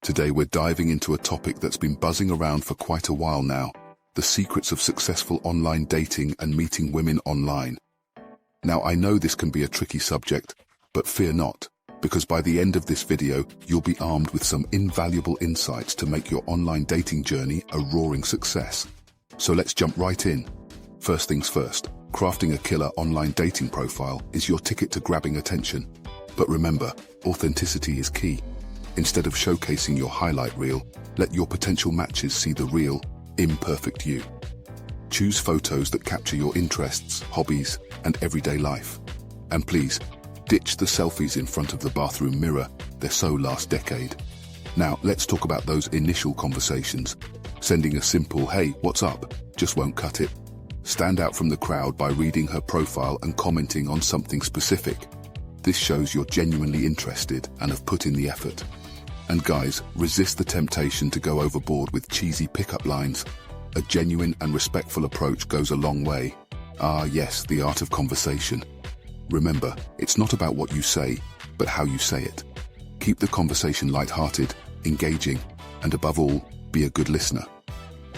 Today we're diving into a topic that's been buzzing around for quite a while now, the secrets of successful online dating and meeting women online. Now I know this can be a tricky subject, but fear not, because by the end of this video, you'll be armed with some invaluable insights to make your online dating journey a roaring success. So let's jump right in. First things first, crafting a killer online dating profile is your ticket to grabbing attention. But remember, authenticity is key. Instead of showcasing your highlight reel, let your potential matches see the real, imperfect you. Choose photos that capture your interests, hobbies, and everyday life. And please, ditch the selfies in front of the bathroom mirror, they're so last decade. Now, let's talk about those initial conversations. Sending a simple, "Hey, what's up?" just won't cut it. Stand out from the crowd by reading her profile and commenting on something specific. This shows you're genuinely interested and have put in the effort. And guys, resist the temptation to go overboard with cheesy pickup lines. A genuine and respectful approach goes a long way. Ah yes, the art of conversation. Remember, it's not about what you say, but how you say it. Keep the conversation light-hearted, engaging, and above all, be a good listener.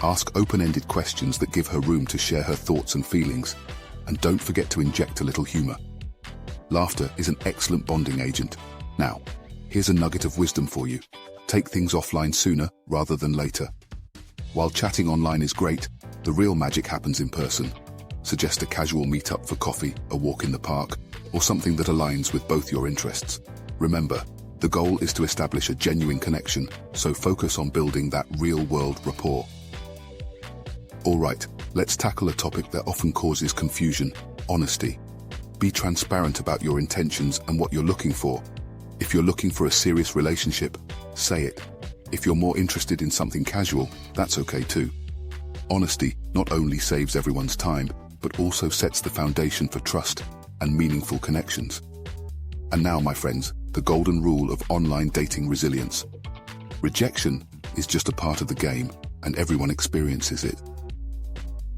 Ask open-ended questions that give her room to share her thoughts and feelings, and don't forget to inject a little humor. Laughter is an excellent bonding agent. Now, here's a nugget of wisdom for you. Take things offline sooner rather than later. While chatting online is great, the real magic happens in person. Suggest a casual meetup for coffee, a walk in the park, or something that aligns with both your interests. Remember, the goal is to establish a genuine connection, so focus on building that real-world rapport. All right, let's tackle a topic that often causes confusion: honesty. Be transparent about your intentions and what you're looking for. If you're looking for a serious relationship, say it. If you're more interested in something casual, that's okay too. Honesty not only saves everyone's time, but also sets the foundation for trust and meaningful connections. And now, my friends, the golden rule of online dating resilience. Rejection is just a part of the game, and everyone experiences it.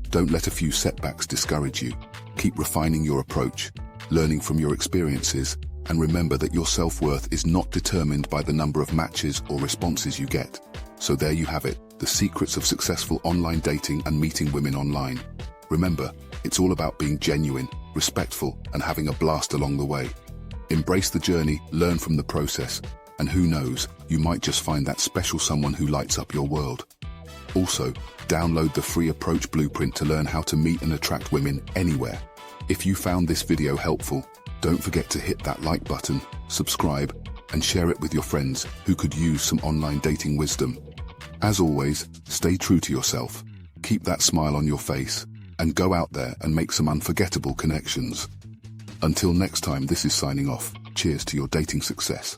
Don't let a few setbacks discourage you. Keep refining your approach, learning from your experiences, and remember that your self-worth is not determined by the number of matches or responses you get. So there you have it, the secrets of successful online dating and meeting women online. Remember, it's all about being genuine, respectful, and having a blast along the way. Embrace the journey, learn from the process, and who knows, you might just find that special someone who lights up your world. Also, download the free approach blueprint to learn how to meet and attract women anywhere. If you found this video helpful, don't forget to hit that like button, subscribe, and share it with your friends who could use some online dating wisdom. As always, stay true to yourself, keep that smile on your face, and go out there and make some unforgettable connections. Until next time, this is signing off. Cheers to your dating success.